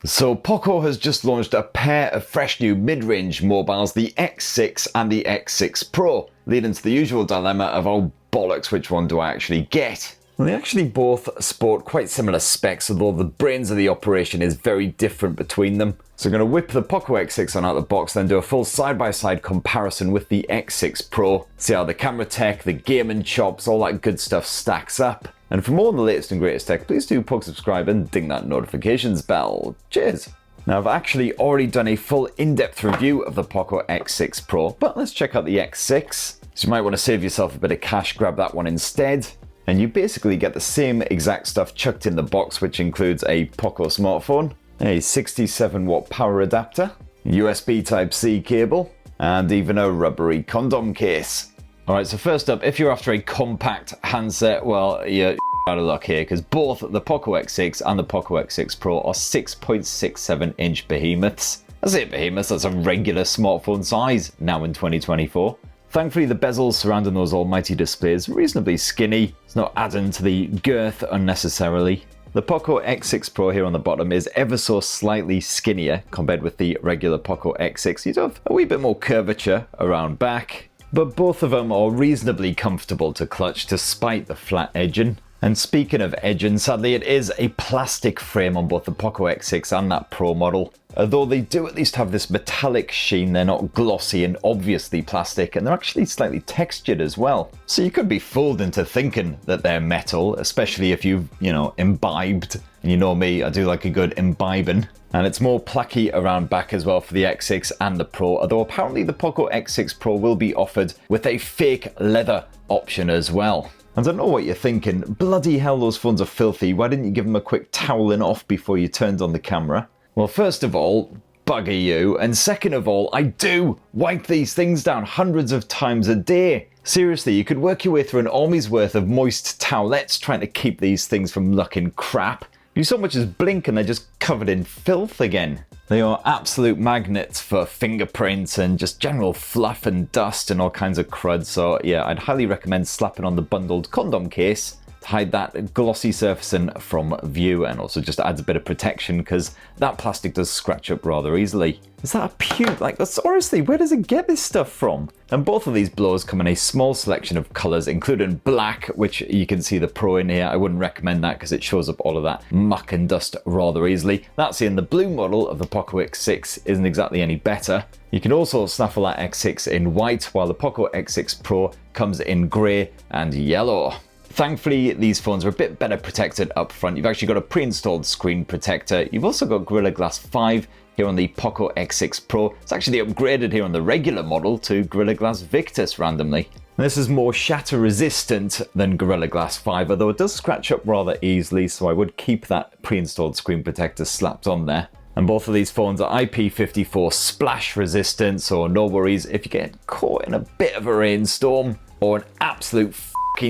So Poco has just launched a pair of fresh new mid-range mobiles, the X6 and the X6 Pro, leading to the usual dilemma of, oh bollocks, which one do I actually get? Well, they actually both sport quite similar specs, although the brains of the operation is very different between them. So I'm going to whip the Poco X6 on out of the box, then do a full side-by-side comparison with the X6 Pro, see how the camera tech, the gaming chops, all that good stuff stacks up. And for more on the latest and greatest tech, please do subscribe and ding that notifications bell. Cheers! Now, I've actually already done a full in-depth review of the Poco X6 Pro, but let's check out the X6. So you might want to save yourself a bit of cash, grab that one instead. And you basically get the same exact stuff chucked in the box, which includes a Poco smartphone, a 67-watt power adapter, USB Type-C cable, and even a rubbery condom case. Alright, so first up, if you're after a compact handset, well, you're out of luck here, because both the Poco X6 and the Poco X6 Pro are 6.67-inch behemoths. I say behemoths, that's a regular smartphone size now in 2024. Thankfully, the bezels surrounding those almighty displays are reasonably skinny. It's not adding to the girth unnecessarily. The Poco X6 Pro here on the bottom is ever so slightly skinnier compared with the regular Poco X6. You do have a wee bit more curvature around back, but both of them are reasonably comfortable to clutch despite the flat edging. And speaking of edging, sadly it is a plastic frame on both the Poco X6 and that Pro model. Although they do at least have this metallic sheen, they're not glossy and obviously plastic, and they're actually slightly textured as well. So you could be fooled into thinking that they're metal, especially if you've, imbibed. And you know me, I do like a good imbibing. And it's more placky around back as well for the X6 and the Pro, although apparently the Poco X6 Pro will be offered with a fake leather option as well. I don't know what you're thinking, bloody hell those phones are filthy, why didn't you give them a quick toweling off before you turned on the camera? Well, first of all, bugger you, and second of all, I do wipe these things down hundreds of times a day. Seriously, you could work your way through an army's worth of moist towelettes trying to keep these things from looking crap. You so much as blink and they're just covered in filth again. They are absolute magnets for fingerprints and just general fluff and dust and all kinds of crud, so yeah, I'd highly recommend slapping on the bundled condom case to hide that glossy surfacing from view, and also just adds a bit of protection because that plastic does scratch up rather easily. Is that a puke? Like, that's honestly, where does it get this stuff from? And both of these blowers come in a small selection of colours, including black, which you can see the Pro in here. I wouldn't recommend that because it shows up all of that muck and dust rather easily. That's in the blue model of the Poco X6 isn't exactly any better. You can also snaffle that X6 in white, while the Poco X6 Pro comes in grey and yellow. Thankfully, these phones are a bit better protected up front. You've actually got a pre-installed screen protector. You've also got Gorilla Glass 5 here on the Poco X6 Pro. It's actually upgraded here on the regular model to Gorilla Glass Victus randomly. This is more shatter resistant than Gorilla Glass 5, although it does scratch up rather easily, so I would keep that pre-installed screen protector slapped on there. And both of these phones are IP54 splash resistant, so no worries if you get caught in a bit of a rainstorm or an absolute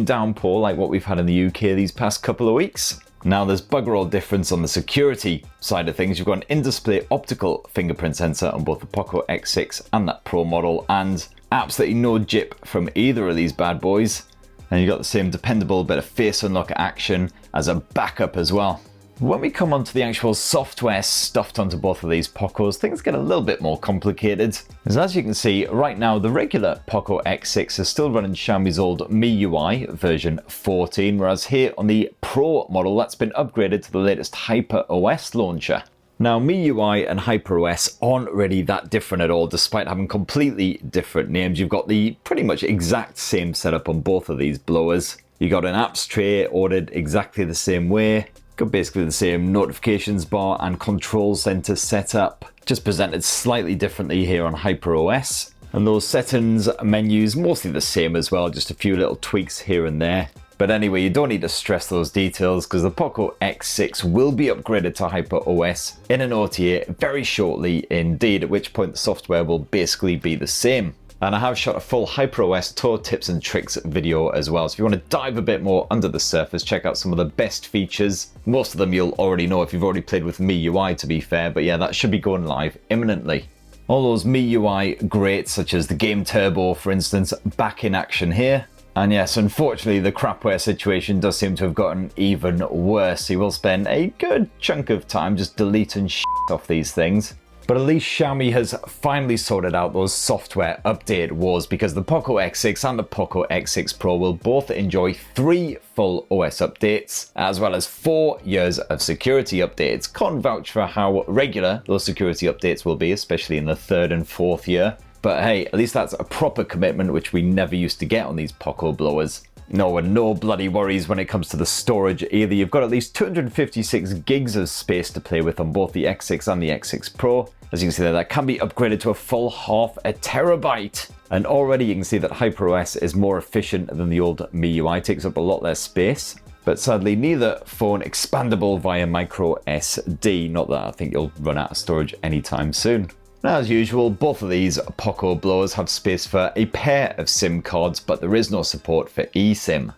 downpour like what we've had in the UK these past couple of weeks. Now there's bugger all difference on the security side of things. You've got an in-display optical fingerprint sensor on both the Poco X6 and that Pro model, and absolutely no jip from either of these bad boys. And you've got the same dependable bit of face unlock action as a backup as well. When we come onto the actual software stuffed onto both of these Pocos, things get a little bit more complicated. As you can see, right now the regular Poco X6 is still running Xiaomi's old MiUI version 14, whereas here on the Pro model that's been upgraded to the latest HyperOS launcher. Now MiUI and HyperOS aren't really that different at all, despite having completely different names. You've got the pretty much exact same setup on both of these blowers. You got an apps tray ordered exactly the same way. Got basically the same notifications bar and control center setup, just presented slightly differently here on HyperOS. And those settings menus mostly the same as well, just a few little tweaks here and there. But anyway, you don't need to stress those details because the Poco X6 will be upgraded to HyperOS in an OTA very shortly indeed, at which point the software will basically be the same. And I have shot a full HyperOS tour tips and tricks video as well. So if you want to dive a bit more under the surface, check out some of the best features. Most of them you'll already know if you've already played with MiUI, to be fair. But yeah, that should be going live imminently. All those MiUI greats, such as the Game Turbo, for instance, back in action here. And yes, unfortunately, the crapware situation does seem to have gotten even worse. You will spend a good chunk of time just deleting shit off these things. But at least Xiaomi has finally sorted out those software update wars, because the Poco X6 and the Poco X6 Pro will both enjoy 3 full OS updates, as well as 4 years of security updates. Can't vouch for how regular those security updates will be, especially in the 3rd and 4th year. But hey, at least that's a proper commitment, which we never used to get on these Poco blowers. No, and no bloody worries when it comes to the storage either. You've got at least 256 gigs of space to play with on both the X6 and the X6 Pro. As you can see there, that can be upgraded to a full half a terabyte. And already you can see that HyperOS is more efficient than the old MiUI, takes up a lot less space. But sadly, neither phone expandable via micro SD, not that I think you'll run out of storage anytime soon. Now, as usual, both of these Poco blowers have space for a pair of SIM cards, but there is no support for eSIM.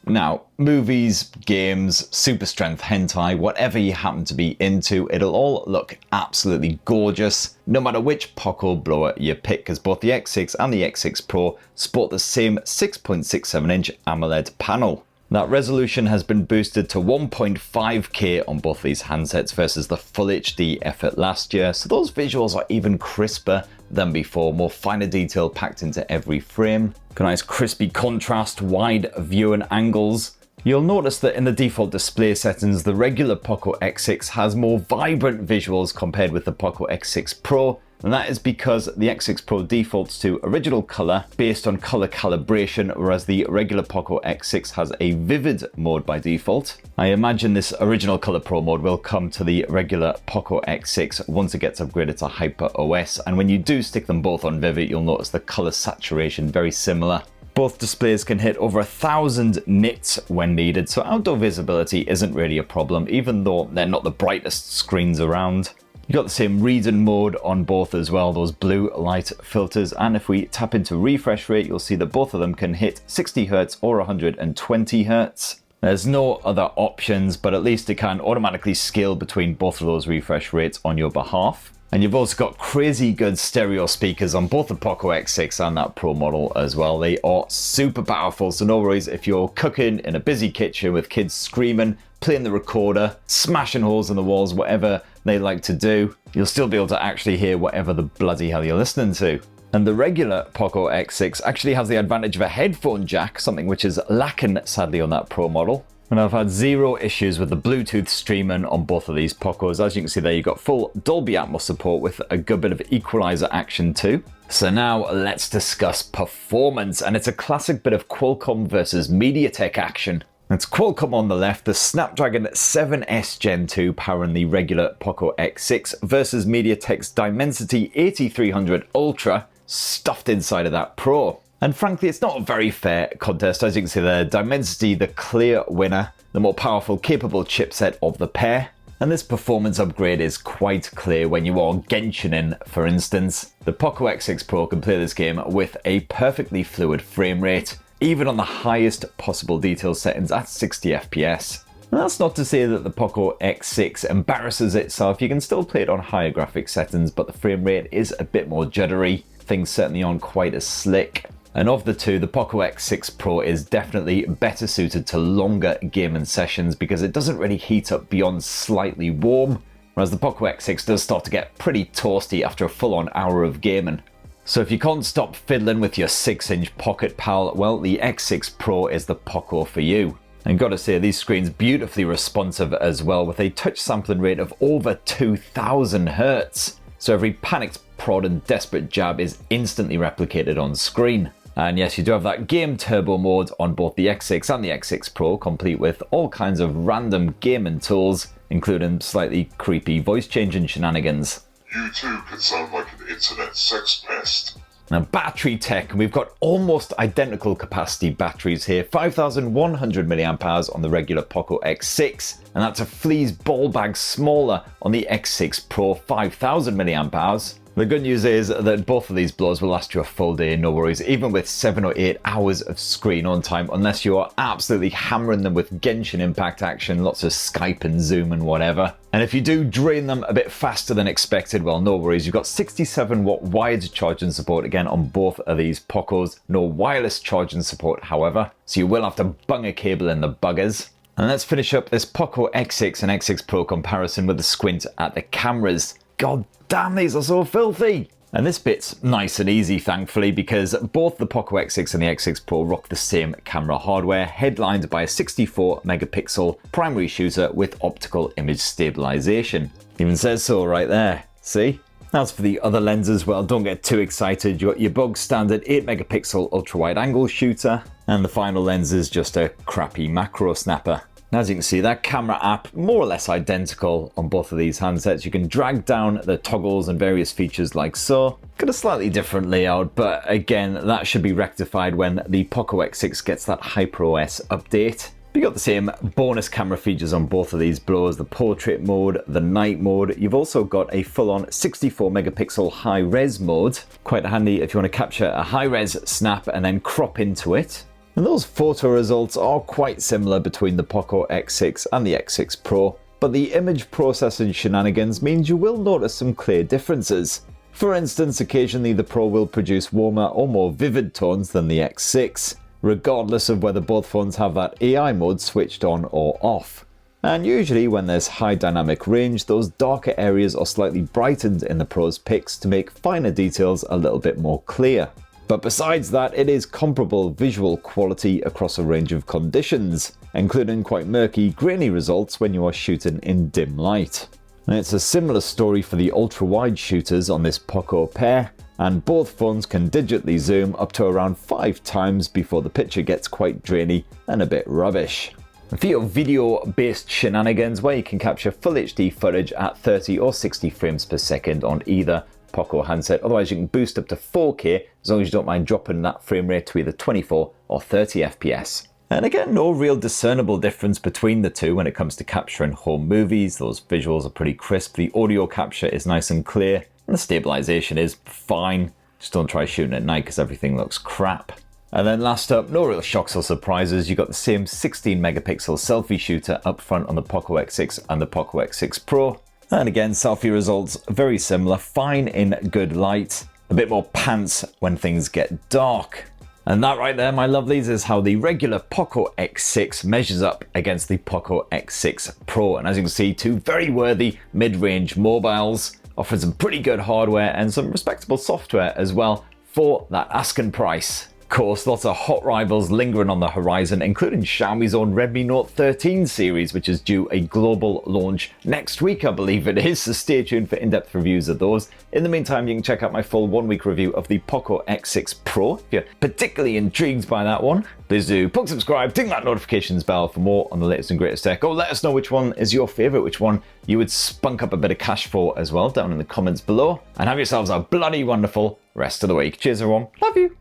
Now, movies, games, super strength hentai, whatever you happen to be into, it'll all look absolutely gorgeous, no matter which Poco blower you pick, because both the X6 and the X6 Pro sport the same 6.67-inch AMOLED panel. That resolution has been boosted to 1.5K on both these handsets versus the Full HD effort last year, so those visuals are even crisper than before, more finer detail packed into every frame. Got a nice crispy contrast, wide viewing angles. You'll notice that in the default display settings, the regular Poco X6 has more vibrant visuals compared with the Poco X6 Pro, and that is because the X6 Pro defaults to original color based on color calibration, whereas the regular Poco X6 has a vivid mode by default. I imagine this original color pro mode will come to the regular Poco X6 once it gets upgraded to HyperOS, and when you do stick them both on vivid, you'll notice the color saturation very similar. Both displays can hit over 1,000 nits when needed, so outdoor visibility isn't really a problem, even though they're not the brightest screens around. You've got the same reading mode on both as well, those blue light filters, and if we tap into refresh rate, you'll see that both of them can hit 60Hz or 120Hz. There's no other options, but at least it can automatically scale between both of those refresh rates on your behalf. And you've also got crazy good stereo speakers on both the Poco X6 and that Pro model as well. They are super powerful, so no worries if you're cooking in a busy kitchen with kids screaming, playing the recorder, smashing holes in the walls, whatever they like to do, you'll still be able to actually hear whatever the bloody hell you're listening to. And the regular Poco X6 actually has the advantage of a headphone jack, something which is lacking sadly on that Pro model. And I've had zero issues with the Bluetooth streaming on both of these Pocos. As you can see there, you've got full Dolby Atmos support with a good bit of equalizer action too. So now let's discuss performance, and it's a classic bit of Qualcomm versus Mediatek action. It's Qualcomm on the left, the Snapdragon 7S Gen 2 powering the regular Poco X6 versus Mediatek's Dimensity 8300 Ultra stuffed inside of that Pro. And frankly, it's not a very fair contest. As you can see there, Dimensity the clear winner, the more powerful, capable chipset of the pair. And this performance upgrade is quite clear when you are Genshin, for instance. The Poco X6 Pro can play this game with a perfectly fluid frame rate, even on the highest possible detail settings at 60 FPS. And that's not to say that the Poco X6 embarrasses itself. You can still play it on higher graphics settings, but the frame rate is a bit more juddery. Things certainly aren't quite as slick. And of the two, the Poco X6 Pro is definitely better suited to longer gaming sessions because it doesn't really heat up beyond slightly warm, whereas the Poco X6 does start to get pretty toasty after a full-on hour of gaming. So if you can't stop fiddling with your 6-inch pocket pal, well, the X6 Pro is the Poco for you. And gotta say, these screens beautifully responsive as well, with a touch sampling rate of over 2000 Hz. So every panicked prod and desperate jab is instantly replicated on screen. And yes, you do have that game turbo mode on both the X6 and the X6 Pro, complete with all kinds of random gaming tools, including slightly creepy voice changing shenanigans. You too could sound like an internet sex pest. Now, battery tech, we've got almost identical capacity batteries here, 5100 mAh on the regular Poco X6, and that's a flea's ball bag smaller on the X6 Pro, 5000 mAh. The good news is that both of these blowers will last you a full day, no worries, even with 7 or 8 hours of screen on time, unless you are absolutely hammering them with Genshin Impact action, lots of Skype and Zoom and whatever. And if you do drain them a bit faster than expected, well, no worries. You've got 67-watt wired charging support again on both of these Pocos. No wireless charging support, however, so you will have to bung a cable in the buggers. And let's finish up this Poco X6 and X6 Pro comparison with a squint at the cameras. God damn, these are so filthy! And this bit's nice and easy, thankfully, because both the Poco X6 and the X6 Pro rock the same camera hardware, headlined by a 64 megapixel primary shooter with optical image stabilization. Even says so right there, see? As for the other lenses, well, don't get too excited. You got your bog standard 8 megapixel ultra wide angle shooter, and the final lens is just a crappy macro snapper. As you can see, that camera app, more or less identical on both of these handsets. You can drag down the toggles and various features like so. Got a slightly different layout, but again, that should be rectified when the Poco X6 gets that HyperOS update. You got the same bonus camera features on both of these blowers, the portrait mode, the night mode. You've also got a full-on 64 megapixel high-res mode. Quite handy if you want to capture a high-res snap and then crop into it. And those photo results are quite similar between the Poco X6 and the X6 Pro, but the image processing shenanigans means you will notice some clear differences. For instance, occasionally the Pro will produce warmer or more vivid tones than the X6, regardless of whether both phones have that AI mode switched on or off. And usually when there's high dynamic range, those darker areas are slightly brightened in the Pro's pics to make finer details a little bit more clear. But besides that, it is comparable visual quality across a range of conditions, including quite murky, grainy results when you are shooting in dim light. And it's a similar story for the ultra-wide shooters on this Poco pair, and both phones can digitally zoom up to around 5 times before the picture gets quite drainy and a bit rubbish. And for your video-based shenanigans, where you can capture full HD footage at 30 or 60 frames per second on either Poco handset. Otherwise, you can boost up to 4K as long as you don't mind dropping that frame rate to either 24 or 30 FPS. And again, no real discernible difference between the two when it comes to capturing home movies. Those visuals are pretty crisp. The audio capture is nice and clear, and the stabilization is fine. Just don't try shooting at night because everything looks crap. And then last up, no real shocks or surprises. You got the same 16 megapixel selfie shooter up front on the Poco X6 and the Poco X6 Pro. And again, selfie results very similar, fine in good light, a bit more pants when things get dark. And that right there, my lovelies, is how the regular Poco X6 measures up against the Poco X6 Pro. And as you can see, two very worthy mid-range mobiles, offering some pretty good hardware and some respectable software as well for that asking price. Of course, lots of hot rivals lingering on the horizon, including Xiaomi's own Redmi Note 13 series, which is due a global launch next week, I believe it is, so stay tuned for in-depth reviews of those. In the meantime, you can check out my full 1-week review of the Poco X6 Pro if you're particularly intrigued by that one. Please do subscribe, ding that notifications bell for more on the latest and greatest tech. Or let us know which one is your favorite, which one you would spunk up a bit of cash for as well down in the comments below. And have yourselves a bloody wonderful rest of the week. Cheers everyone, love you.